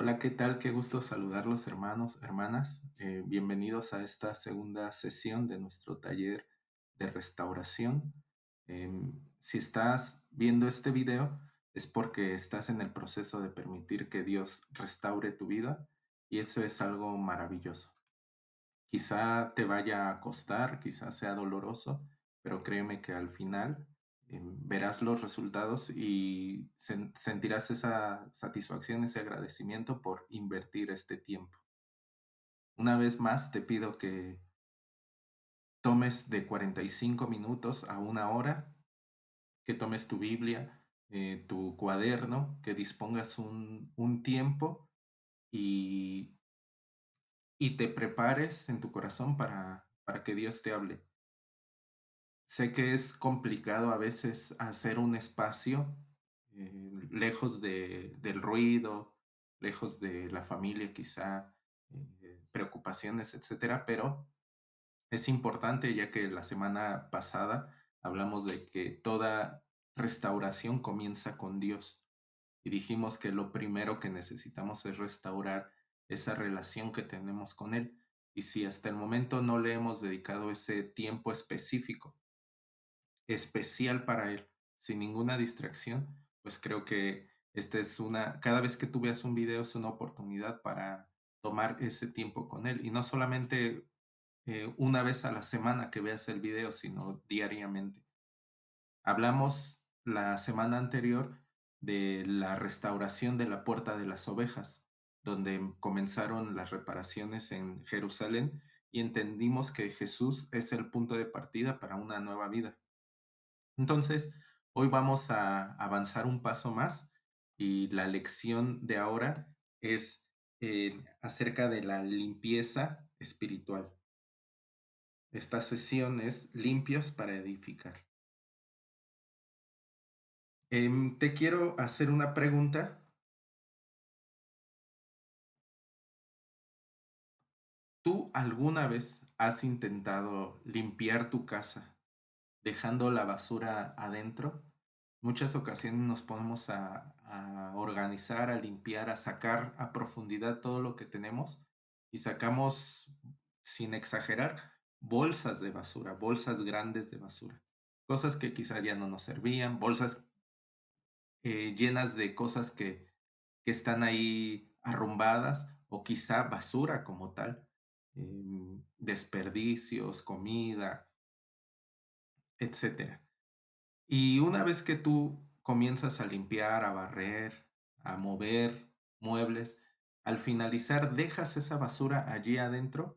Hola, ¿qué tal? Qué gusto saludarlos, hermanos, hermanas. Bienvenidos a esta segunda sesión de nuestro taller de restauración. Si estás viendo este video, es porque estás en el proceso de permitir que Dios restaure tu vida y eso es algo maravilloso. Quizá te vaya a costar, quizá sea doloroso, pero créeme que al final verás los resultados y sentirás esa satisfacción, ese agradecimiento por invertir este tiempo. Una vez más, te pido que tomes de 45 minutos a una hora, que tomes tu Biblia, tu cuaderno, que dispongas un tiempo y, y te prepares en tu corazón para que Dios te hable. Sé que es complicado a veces hacer un espacio lejos del ruido, lejos de la familia quizá, preocupaciones, etcétera, pero es importante ya que la semana pasada hablamos de que toda restauración comienza con Dios y dijimos que lo primero que necesitamos es restaurar esa relación que tenemos con Él. Y si hasta el momento no le hemos dedicado ese tiempo específico, especial para él, sin ninguna distracción, pues creo que esta es cada vez que tú veas un video es una oportunidad para tomar ese tiempo con él y no solamente una vez a la semana que veas el video, sino diariamente. Hablamos la semana anterior de la restauración de la Puerta de las Ovejas, donde comenzaron las reparaciones en Jerusalén y entendimos que Jesús es el punto de partida para una nueva vida. Entonces, hoy vamos a avanzar un paso más y la lección de ahora es acerca de la limpieza espiritual. Esta sesión es limpios para edificar. Te quiero hacer una pregunta. ¿Tú alguna vez has intentado limpiar tu casa dejando la basura adentro? Muchas ocasiones nos ponemos a organizar, a limpiar, a sacar a profundidad todo lo que tenemos y sacamos, sin exagerar, bolsas de basura, bolsas grandes de basura, cosas que quizá ya no nos servían, bolsas llenas de cosas que están ahí arrumbadas o quizá basura como tal, desperdicios, comida, etcétera. Y una vez que tú comienzas a limpiar, a barrer, a mover muebles, al finalizar, ¿dejas esa basura allí adentro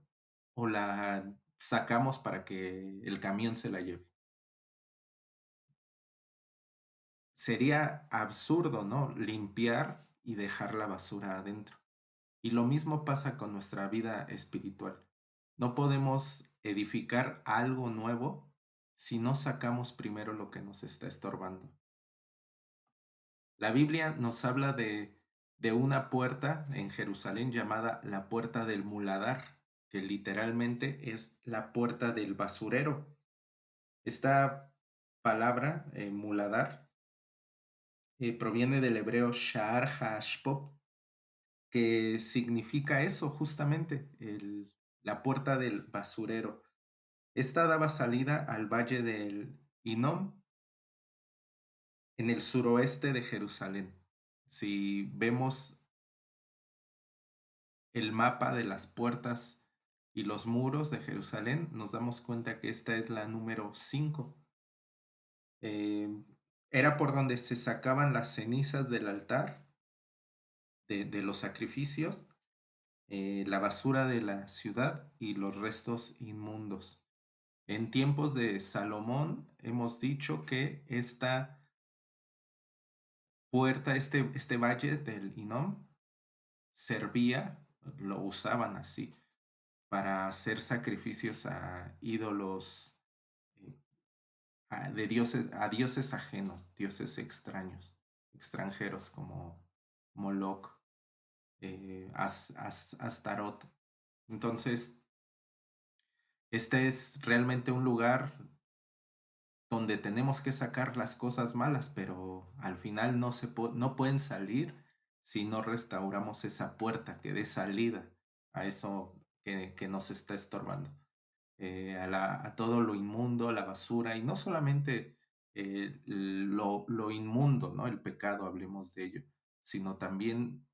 o la sacamos para que el camión se la lleve? Sería absurdo, ¿no? Limpiar y dejar la basura adentro. Y lo mismo pasa con nuestra vida espiritual. No podemos edificar algo nuevo si no sacamos primero lo que nos está estorbando. La Biblia nos habla de una puerta en Jerusalén llamada la puerta del muladar, que literalmente es la puerta del basurero. Esta palabra, muladar, proviene del hebreo sha'ar hashpop, que significa eso justamente, la puerta del basurero. Esta daba salida al valle del Hinnom en el suroeste de Jerusalén. Si vemos el mapa de las puertas y los muros de Jerusalén, nos damos cuenta que esta es la número 5. Eh, Era por donde se sacaban las cenizas del altar, de los sacrificios, la basura de la ciudad y los restos inmundos. En tiempos de Salomón hemos dicho que esta puerta, este valle del Hinnom, servía, lo usaban así, para hacer sacrificios a ídolos, eh, a dioses ajenos, dioses extraños, extranjeros como Moloch, Astarot. Entonces, este es realmente un lugar donde tenemos que sacar las cosas malas, pero al final no pueden salir si no restauramos esa puerta que dé salida a eso que nos está estorbando, a todo lo inmundo, a la basura, y no solamente lo inmundo, ¿no? El pecado, hablemos de ello, sino también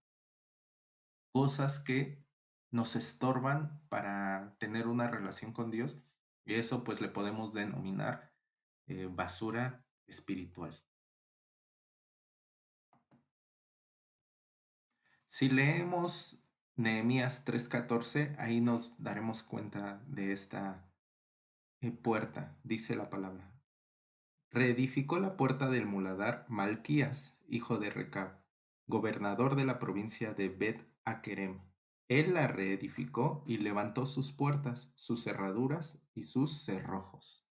cosas que nos estorban para tener una relación con Dios, y eso pues le podemos denominar basura espiritual. Si leemos Nehemías 3:14, ahí nos daremos cuenta de esta puerta, dice la palabra. Reedificó la puerta del muladar Malquías, hijo de Recab, gobernador de la provincia de Bet Akerem. Él la reedificó y levantó sus puertas, sus cerraduras y sus cerrojos.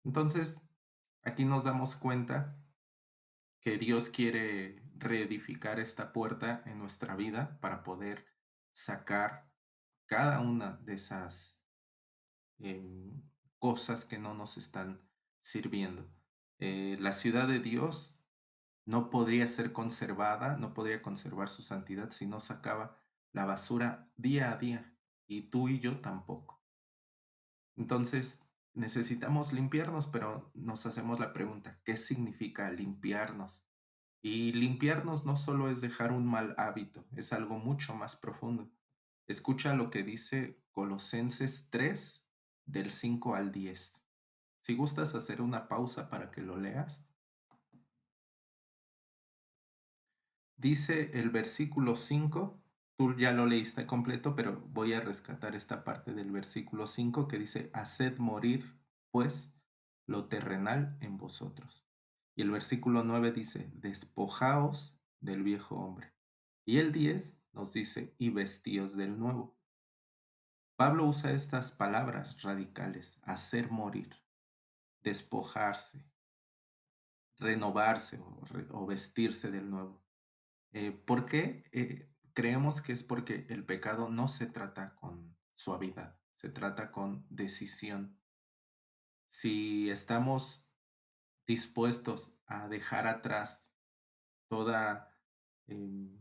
Entonces, aquí nos damos cuenta que Dios quiere reedificar esta puerta en nuestra vida para poder sacar cada una de esas em, cosas que no nos están sirviendo. La ciudad de Dios no podría ser conservada, no podría conservar su santidad si no sacaba la basura día a día, y tú y yo tampoco. Entonces, necesitamos limpiarnos, pero nos hacemos la pregunta, ¿qué significa limpiarnos? Y limpiarnos no solo es dejar un mal hábito, es algo mucho más profundo. Escucha lo que dice Colosenses 3, del 5 al 10. Si gustas hacer una pausa para que lo leas. Dice el versículo 5, tú ya lo leíste completo, pero voy a rescatar esta parte del versículo 5 que dice, haced morir, pues, lo terrenal en vosotros. Y el versículo 9 dice, despojaos del viejo hombre. Y el 10 nos dice, y vestíos del nuevo. Pablo usa estas palabras radicales, hacer morir, despojarse, renovarse o vestirse del nuevo. ¿Por qué? Creemos que es porque el pecado no se trata con suavidad, se trata con decisión. Si estamos dispuestos a dejar atrás toda, em,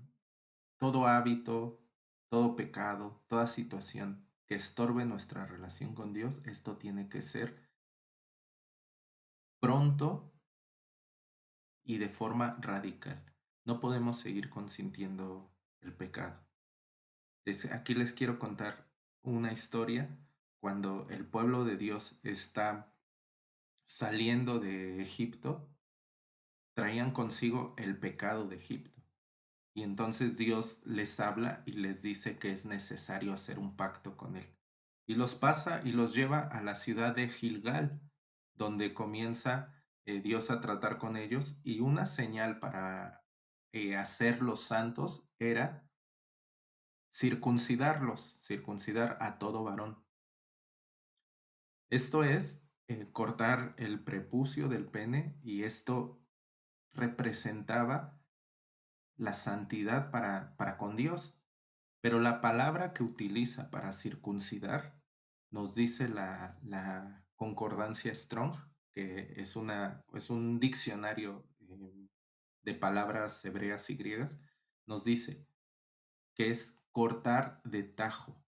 todo hábito, todo pecado, toda situación que estorbe nuestra relación con Dios, esto tiene que ser pronto y de forma radical. No podemos seguir consintiendo el pecado. Aquí les quiero contar una historia cuando el pueblo de Dios está saliendo de Egipto, traían consigo el pecado de Egipto. Y entonces Dios les habla y les dice que es necesario hacer un pacto con él. Y los pasa y los lleva a la ciudad de Gilgal, donde comienza Dios a tratar con ellos. Y una señal para hacerlos santos era circuncidarlos, circuncidar a todo varón. Esto es cortar el prepucio del pene, y esto representaba la santidad para con Dios. Pero la palabra que utiliza para circuncidar nos dice la concordancia Strong, que es un diccionario de palabras hebreas y griegas, nos dice que es cortar de tajo,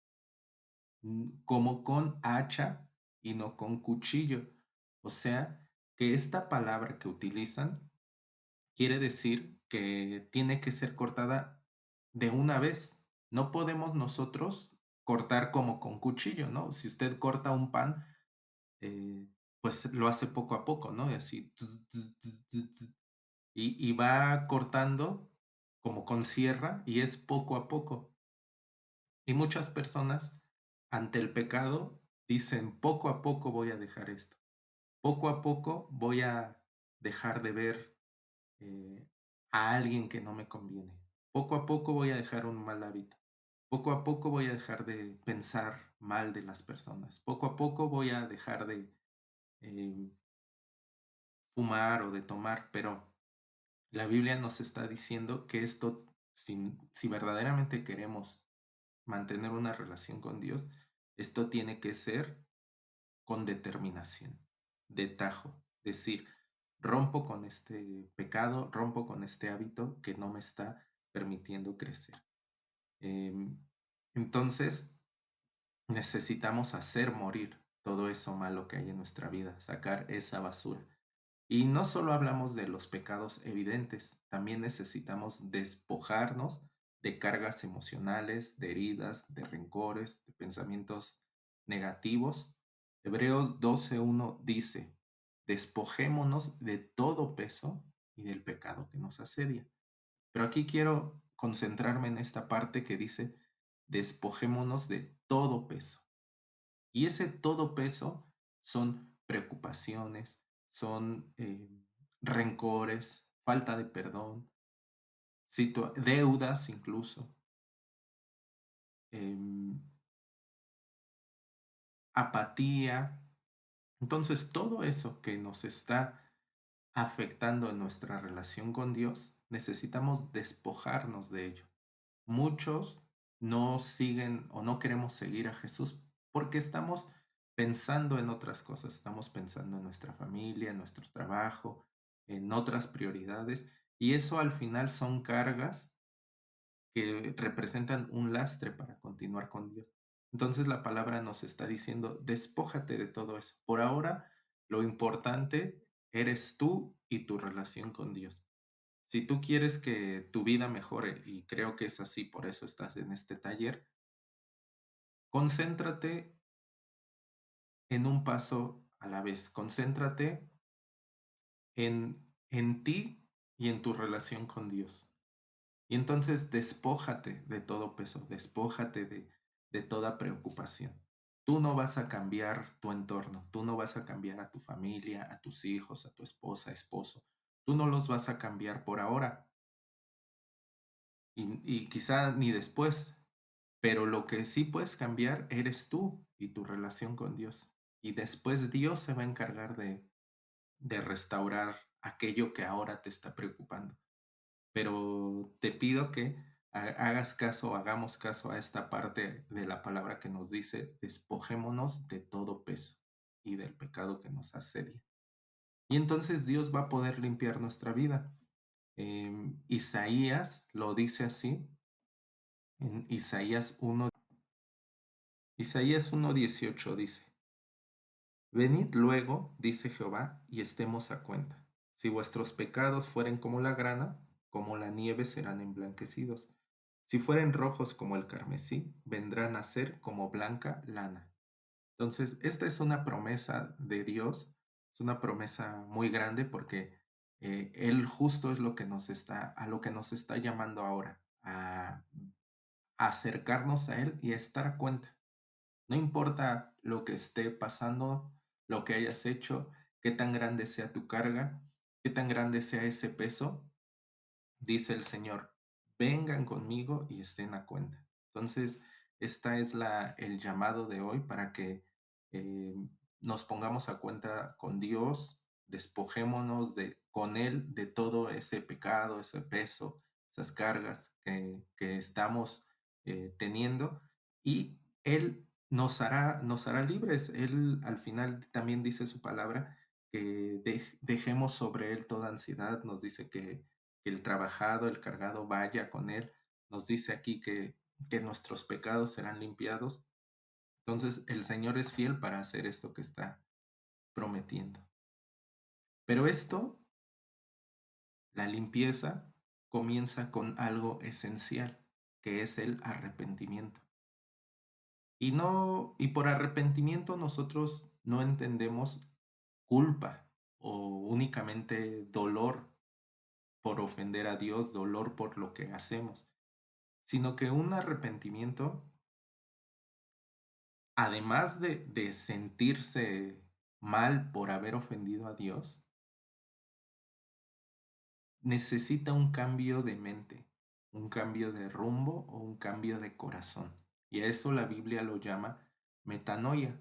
como con hacha y no con cuchillo. O sea, que esta palabra que utilizan quiere decir que tiene que ser cortada de una vez. No podemos nosotros cortar como con cuchillo, ¿no? Si usted corta un pan, eh, pues lo hace poco a poco, ¿no? Y así, y va cortando como con sierra, y es poco a poco. Y muchas personas ante el pecado dicen, poco a poco voy a dejar esto, poco a poco voy a dejar de ver eh, a alguien que no me conviene, poco a poco voy a dejar un mal hábito, poco a poco voy a dejar de pensar mal de las personas, poco a poco voy a dejar de eh, fumar o de tomar, pero la Biblia nos está diciendo que esto, si verdaderamente queremos mantener una relación con Dios, esto tiene que ser con determinación, de tajo, decir, rompo con este pecado, rompo con este hábito que no me está permitiendo crecer. Em, entonces, necesitamos hacer morir todo eso malo que hay en nuestra vida, sacar esa basura. Y no solo hablamos de los pecados evidentes, también necesitamos despojarnos de cargas emocionales, de heridas, de rencores, de pensamientos negativos. Hebreos 12:1 dice, despojémonos de todo peso y del pecado que nos asedia. Pero aquí quiero concentrarme en esta parte que dice, despojémonos de todo peso. Y ese todo peso son preocupaciones, son rencores, falta de perdón, deudas incluso, em, apatía. Entonces, todo eso que nos está afectando en nuestra relación con Dios, necesitamos despojarnos de ello. Muchos no siguen o no queremos seguir a Jesús porque estamos pensando en otras cosas, estamos pensando en nuestra familia, en nuestro trabajo, en otras prioridades, y eso al final son cargas que representan un lastre para continuar con Dios. Entonces la palabra nos está diciendo, despójate de todo eso. Por ahora, lo importante eres tú y tu relación con Dios. Si tú quieres que tu vida mejore, y creo que es así, por eso estás en este taller, concéntrate en un paso a la vez. Concéntrate en ti y en tu relación con Dios. Y entonces despójate de todo peso, despójate de toda preocupación. Tú no vas a cambiar tu entorno, tú no vas a cambiar a tu familia, a tus hijos, a tu esposa, esposo. Tú no los vas a cambiar por ahora y quizá ni después, pero lo que sí puedes cambiar eres tú y tu relación con Dios. Y después Dios se va a encargar de restaurar aquello que ahora te está preocupando. Pero te pido que hagas caso, hagamos caso a esta parte de la palabra que nos dice, despojémonos de todo peso y del pecado que nos asedia. Y entonces Dios va a poder limpiar nuestra vida. Isaías lo dice así, en Isaías 1:18 dice, venid luego, dice Jehová, y estemos a cuenta. Si vuestros pecados fueren como la grana, como la nieve serán emblanquecidos. Si fueren rojos como el carmesí, vendrán a ser como blanca lana. Entonces, esta es una promesa de Dios, es una promesa muy grande porque Él justo es lo que a lo que nos está llamando ahora, a acercarnos a Él y a estar a cuenta. No importa lo que esté pasando, lo que hayas hecho, qué tan grande sea tu carga, qué tan grande sea ese peso, dice el Señor, vengan conmigo y estén a cuenta. Entonces, esta es el llamado de hoy para que eh, nos pongamos a cuenta con Dios, despojémonos con Él de todo ese pecado, ese peso, esas cargas que estamos teniendo y Él nos hará libres. Él al final también dice su palabra que dejemos sobre Él toda ansiedad, nos dice que el trabajado, el cargado vaya con Él. Nos dice aquí que nuestros pecados serán limpiados. Entonces el Señor es fiel para hacer esto que está prometiendo. Pero la limpieza, comienza con algo esencial, que es el arrepentimiento. Y por arrepentimiento nosotros no entendemos culpa o únicamente dolor por ofender a Dios, dolor por lo que hacemos, sino que un arrepentimiento, además de sentirse mal por haber ofendido a Dios, necesita un cambio de mente, un cambio de rumbo o un cambio de corazón. Y a eso la Biblia lo llama metanoia.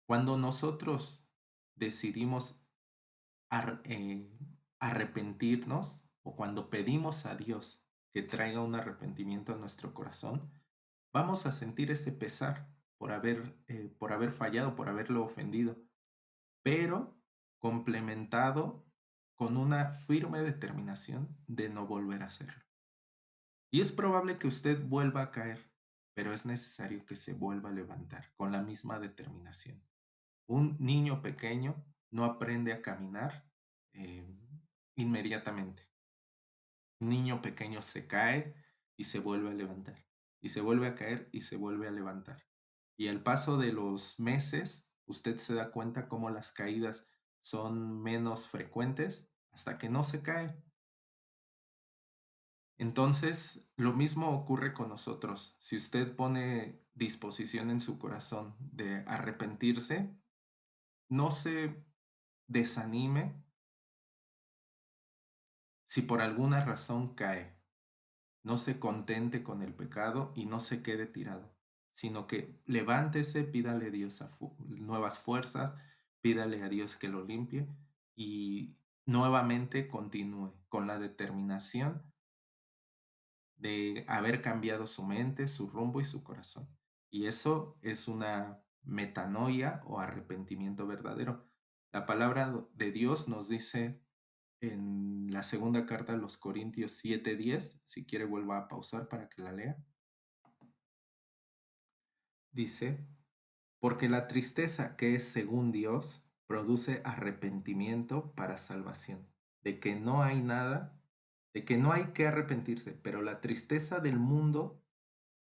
Cuando nosotros decidimos ar- eh, arrepentirnos o cuando pedimos a Dios que traiga un arrepentimiento a nuestro corazón, vamos a sentir ese pesar por haber fallado, por haberlo ofendido, pero complementado con una firme determinación de no volver a hacerlo. Y es probable que usted vuelva a caer, pero es necesario que se vuelva a levantar con la misma determinación. Un niño pequeño no aprende a caminar eh, inmediatamente. Un niño pequeño se cae y se vuelve a levantar, y se vuelve a caer y se vuelve a levantar. Y al paso de los meses, usted se da cuenta cómo las caídas son menos frecuentes hasta que no se cae. Entonces, lo mismo ocurre con nosotros. Si usted pone disposición en su corazón de arrepentirse, no se desanime si por alguna razón cae. No se contente con el pecado y no se quede tirado, sino que levántese, pídale a Dios nuevas fuerzas, pídale a Dios que lo limpie y nuevamente continúe con la determinación de haber cambiado su mente, su rumbo y su corazón. Y eso es una metanoia o arrepentimiento verdadero. La palabra de Dios nos dice en la segunda carta a los Corintios 7:10, si quiere vuelva a pausar para que la lea. Dice, porque la tristeza que es según Dios produce arrepentimiento para salvación, de que no hay nada, de que no hay que arrepentirse, pero la tristeza del mundo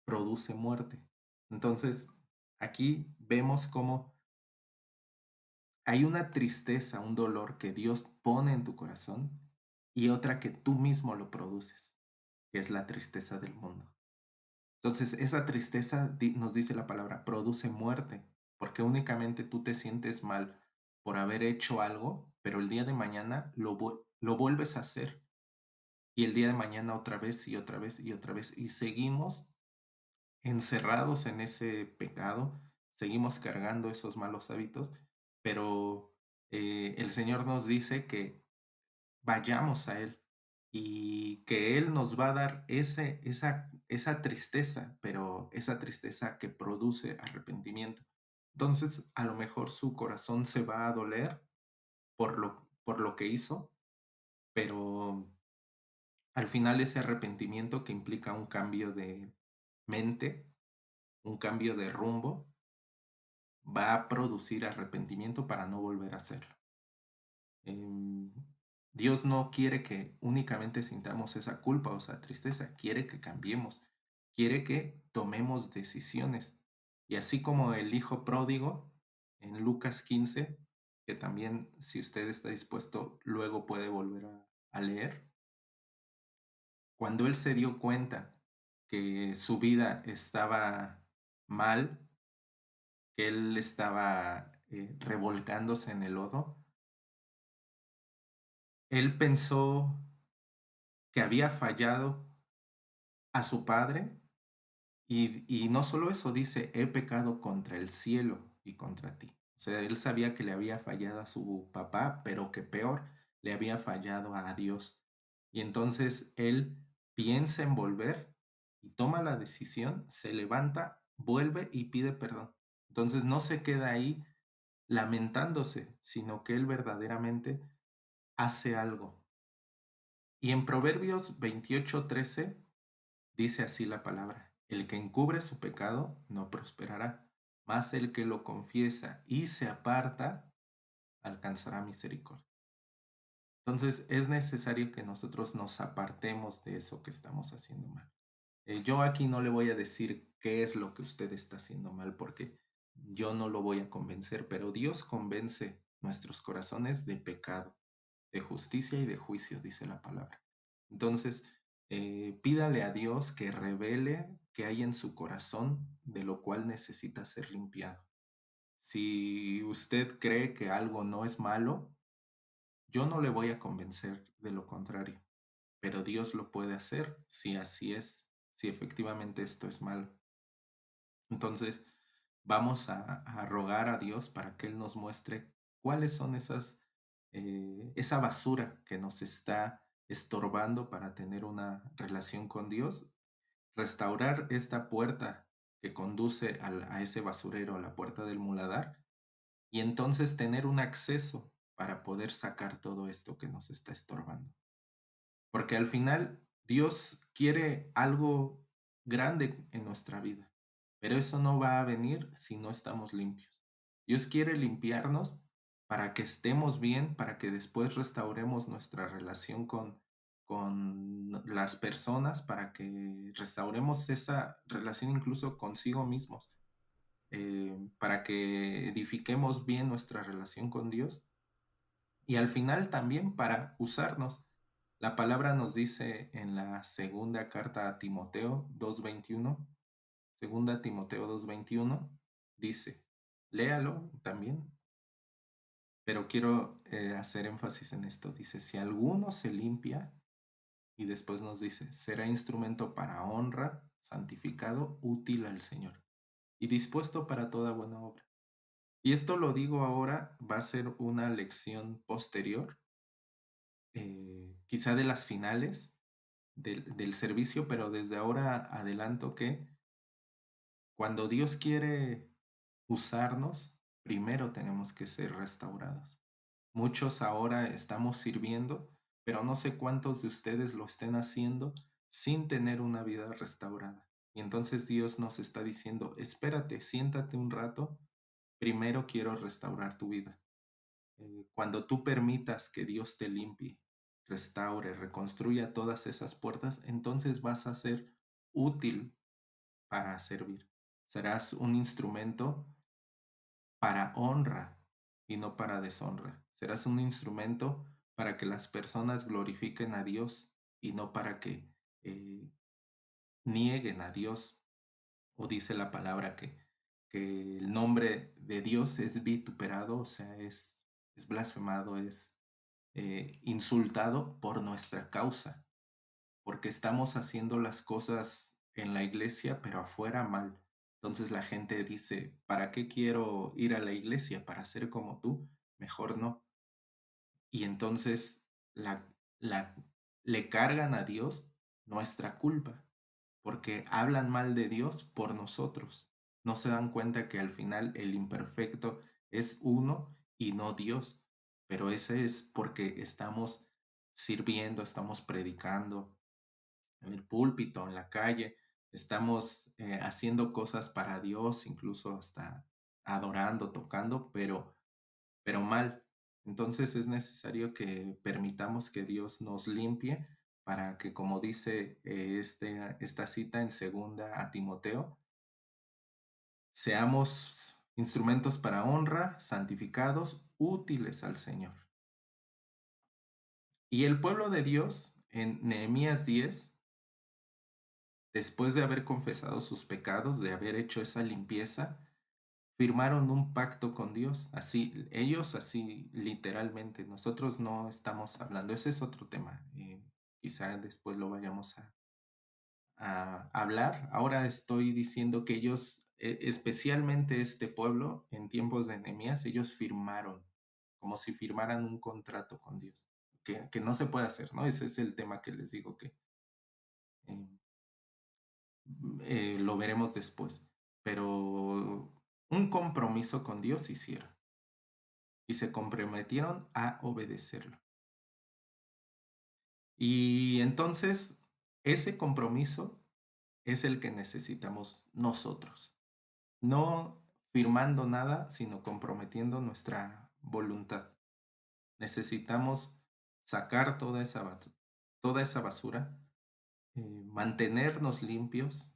produce muerte. Entonces, aquí vemos cómo hay una tristeza, un dolor que Dios pone en tu corazón y otra que tú mismo lo produces, que es la tristeza del mundo. Entonces, esa tristeza, nos dice la palabra, produce muerte, porque únicamente tú te sientes mal por haber hecho algo, pero el día de mañana lo vuelves a hacer y el día de mañana otra vez y otra vez y otra vez y seguimos encerrados en ese pecado, seguimos cargando esos malos hábitos, pero el Señor nos dice que vayamos a Él y que Él nos va a dar esa tristeza, pero esa tristeza que produce arrepentimiento. Entonces, a lo mejor su corazón se va a doler por lo que hizo, pero al final ese arrepentimiento que implica un cambio de mente, un cambio de rumbo, va a producir arrepentimiento para no volver a hacerlo. Em, Dios no quiere que únicamente sintamos esa culpa o esa tristeza, quiere que cambiemos, quiere que tomemos decisiones. Y así como el hijo pródigo en Lucas 15, que también si usted está dispuesto, luego puede volver a leer, cuando él se dio cuenta que su vida estaba mal, que él estaba revolcándose en el lodo, él pensó que había fallado a su padre y no solo eso, dice, he pecado contra el cielo y contra ti. O sea, él sabía que le había fallado a su papá, pero que peor, le había fallado a Dios. Y entonces él piensa en volver y toma la decisión, se levanta, vuelve y pide perdón. Entonces no se queda ahí lamentándose, sino que él verdaderamente hace algo. Y en Proverbios 28:13 dice así la palabra: el que encubre su pecado no prosperará, mas el que lo confiesa y se aparta alcanzará misericordia. Entonces es necesario que nosotros nos apartemos de eso que estamos haciendo mal. Yo aquí no le voy a decir qué es lo que usted está haciendo mal porque yo no lo voy a convencer, pero Dios convence nuestros corazones de pecado, de justicia y de juicio, dice la palabra. Entonces, pídale a Dios que revele qué hay en su corazón de lo cual necesita ser limpiado. Si usted cree que algo no es malo, yo no le voy a convencer de lo contrario, pero Dios lo puede hacer si así es, si efectivamente esto es malo. Entonces, vamos a rogar a Dios para que Él nos muestre cuáles son esa basura que nos está estorbando para tener una relación con Dios, restaurar esta puerta que conduce a ese basurero, a la puerta del muladar, y entonces tener un acceso. para poder sacar todo esto que nos está estorbando. Porque al final Dios quiere algo grande en nuestra vida, pero eso no va a venir si no estamos limpios. Dios quiere limpiarnos para que estemos bien, para que después restauremos nuestra relación con las personas, para que restauremos esa relación incluso consigo mismos, para que edifiquemos bien nuestra relación con Dios y al final también para usarnos. La palabra nos dice en la segunda carta a Timoteo 2:21, segunda Timoteo 2:21, dice, léalo también, pero quiero hacer énfasis en esto. Dice, si alguno se limpia, y después nos dice, será instrumento para honra, santificado, útil al Señor y dispuesto para toda buena obra. Y esto lo digo ahora, va a ser una lección posterior, quizá de las finales del servicio, pero desde ahora adelanto que cuando Dios quiere usarnos, primero tenemos que ser restaurados. Muchos ahora estamos sirviendo, pero no sé cuántos de ustedes lo estén haciendo sin tener una vida restaurada. Y entonces Dios nos está diciendo, espérate, siéntate un rato, primero quiero restaurar tu vida. Cuando tú permitas que Dios te limpie, restaure, reconstruya todas esas puertas, entonces vas a ser útil para servir. Serás un instrumento para honra y no para deshonra. Serás un instrumento para que las personas glorifiquen a Dios y no para que eh, nieguen a Dios. O dice la palabra que el nombre de Dios es vituperado, o sea, es blasfemado, es insultado por nuestra causa, porque estamos haciendo las cosas en la iglesia, pero afuera mal. Entonces la gente dice, ¿para qué quiero ir a la iglesia? ¿Para ser como tú? Mejor no. Y entonces la, la, le cargan a Dios nuestra culpa, porque hablan mal de Dios por nosotros. No se dan cuenta que al final el imperfecto es uno y no Dios, pero ese es porque estamos sirviendo, estamos predicando en el púlpito, en la calle, estamos haciendo cosas para Dios, incluso hasta adorando, tocando, pero mal. Entonces es necesario que permitamos que Dios nos limpie para que, como dice esta cita en segunda a Timoteo, seamos instrumentos para honra, santificados, útiles al Señor. Y el pueblo de Dios en Nehemías 10, después de haber confesado sus pecados, de haber hecho esa limpieza, firmaron un pacto con Dios, así, ellos así literalmente, nosotros no estamos hablando, ese es otro tema, quizá después lo vayamos a hablar. Ahora estoy diciendo que ellos, especialmente este pueblo, en tiempos de Nehemías, ellos firmaron, como si firmaran un contrato con Dios, que no se puede hacer, ¿no? Ese es el tema que les digo que eh, lo veremos después, pero un compromiso con Dios hicieron y se comprometieron a obedecerlo. Y entonces, ese compromiso es el que necesitamos nosotros, no firmando nada, sino comprometiendo nuestra voluntad. Necesitamos sacar toda esa basura, mantenernos limpios,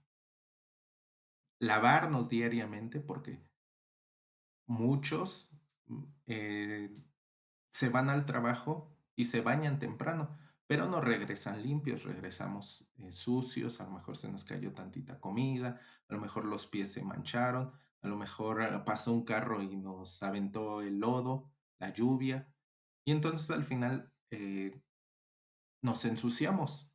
lavarnos diariamente, porque muchos se van al trabajo y se bañan temprano, pero no regresan limpios, regresamos sucios, a lo mejor se nos cayó tantita comida, a lo mejor los pies se mancharon, a lo mejor pasó un carro y nos aventó el lodo, la lluvia, y entonces al final nos ensuciamos,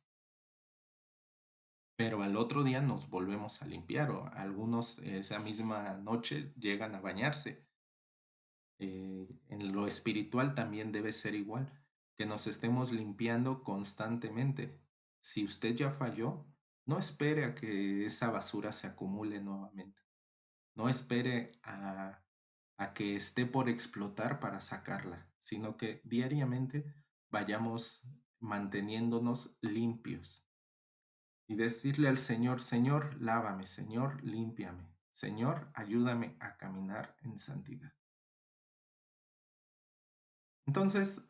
pero al otro día nos volvemos a limpiar o algunos esa misma noche llegan a bañarse. En lo espiritual también debe ser igual, que nos estemos limpiando constantemente. Si usted ya falló, no espere a que esa basura se acumule nuevamente. No espere a que esté por explotar para sacarla, sino que diariamente vayamos manteniéndonos limpios y decirle al Señor, Señor, lávame, Señor, límpiame, Señor, ayúdame a caminar en santidad. Entonces,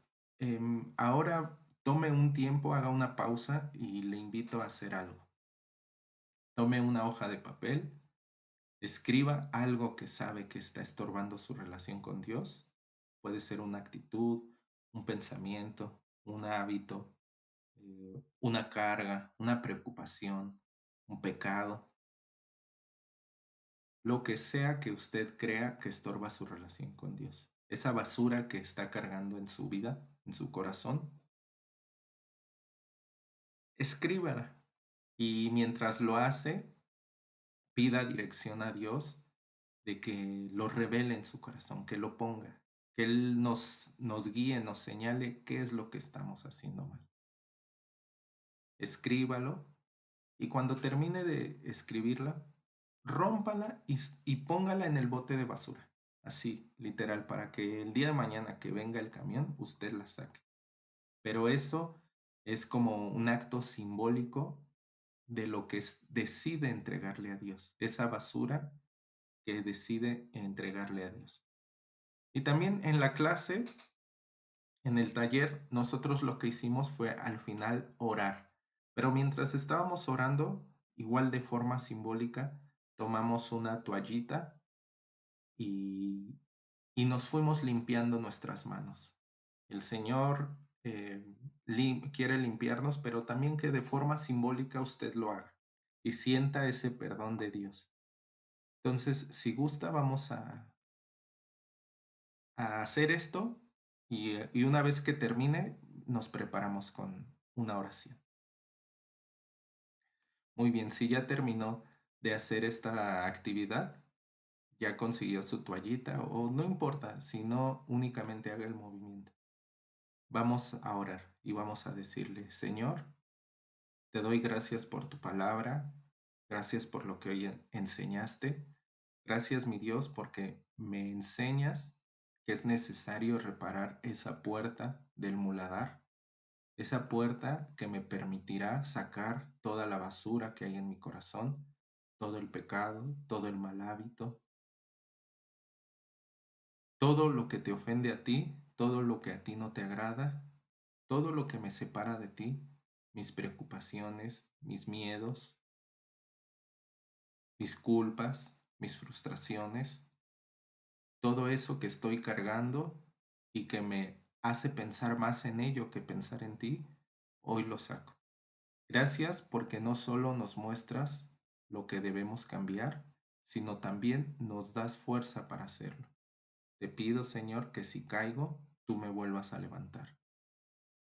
ahora tome un tiempo, haga una pausa y le invito a hacer algo. Tome una hoja de papel, escriba algo que sabe que está estorbando su relación con Dios. Puede ser una actitud, un pensamiento, un hábito, una carga, una preocupación, un pecado, lo que sea que usted crea que estorba su relación con Dios. Esa basura que está cargando en su vida, en su corazón, escríbala. Y mientras lo hace, pida dirección a Dios de que lo revele en su corazón, que lo ponga, que Él nos guíe, nos señale qué es lo que estamos haciendo mal. Escríbalo y cuando termine de escribirla, rómpala y póngala en el bote de basura. Así, literal, para que el día de mañana que venga el camión, usted la saque. Pero eso es como un acto simbólico de lo que decide entregarle a Dios, esa basura que decide entregarle a Dios. Y también en la clase, en el taller, nosotros lo que hicimos fue al final orar. Pero mientras estábamos orando, igual de forma simbólica, tomamos una toallita y, y nos fuimos limpiando nuestras manos. El Señor quiere limpiarnos, pero también que de forma simbólica usted lo haga y sienta ese perdón de Dios. Entonces, si gusta, vamos a hacer esto y una vez que termine, nos preparamos con una oración. Muy bien, si ya terminó de hacer esta actividad, ya consiguió su toallita o no importa, si no únicamente haga el movimiento. Vamos a orar y vamos a decirle, Señor, te doy gracias por tu palabra, gracias por lo que hoy enseñaste, gracias mi Dios porque me enseñas que es necesario reparar esa puerta del muladar, esa puerta que me permitirá sacar toda la basura que hay en mi corazón, todo el pecado, todo el mal hábito, todo lo que te ofende a ti, todo lo que a ti no te agrada, todo lo que me separa de ti, mis preocupaciones, mis miedos, mis culpas, mis frustraciones, todo eso que estoy cargando y que me hace pensar más en ello que pensar en ti, hoy lo saco. Gracias porque no solo nos muestras lo que debemos cambiar, sino también nos das fuerza para hacerlo. Te pido, Señor, que si caigo, tú me vuelvas a levantar.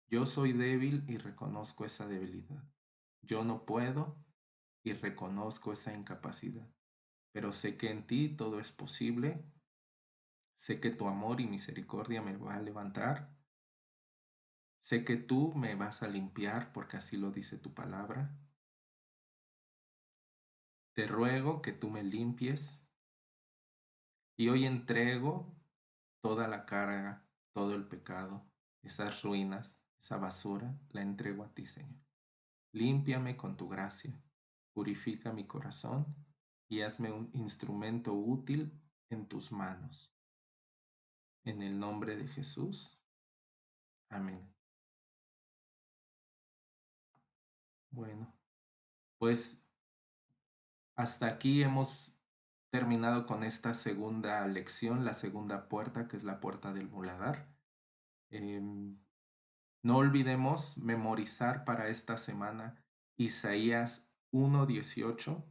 Yo soy débil y reconozco esa debilidad. Yo no puedo y reconozco esa incapacidad, pero sé que en ti todo es posible, sé que tu amor y misericordia me va a levantar, sé que tú me vas a limpiar porque así lo dice tu palabra. Te ruego que tú me limpies y hoy entrego toda la carga, todo el pecado, esas ruinas, esa basura, la entrego a ti, Señor. Límpiame con tu gracia, purifica mi corazón y hazme un instrumento útil en tus manos. En el nombre de Jesús. Amén. Bueno, pues hasta aquí hemos terminado con esta segunda lección, la segunda puerta, que es la puerta del muladar. Em, no olvidemos memorizar para esta semana Isaías 1:18.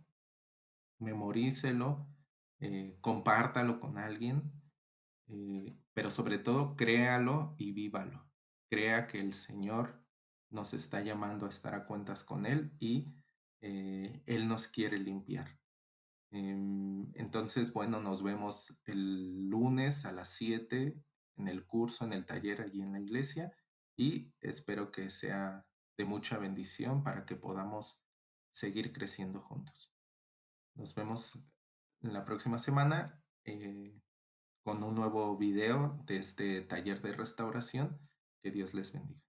Memorícelo, compártalo con alguien, pero sobre todo créalo y vívalo. Crea que el Señor nos está llamando a estar a cuentas con Él y Él nos quiere limpiar. Entonces, bueno, nos vemos el lunes a las 7 en el curso, en el taller allí en la iglesia y espero que sea de mucha bendición para que podamos seguir creciendo juntos. Nos vemos la próxima semana. con un nuevo video de este taller de restauración. Que Dios les bendiga.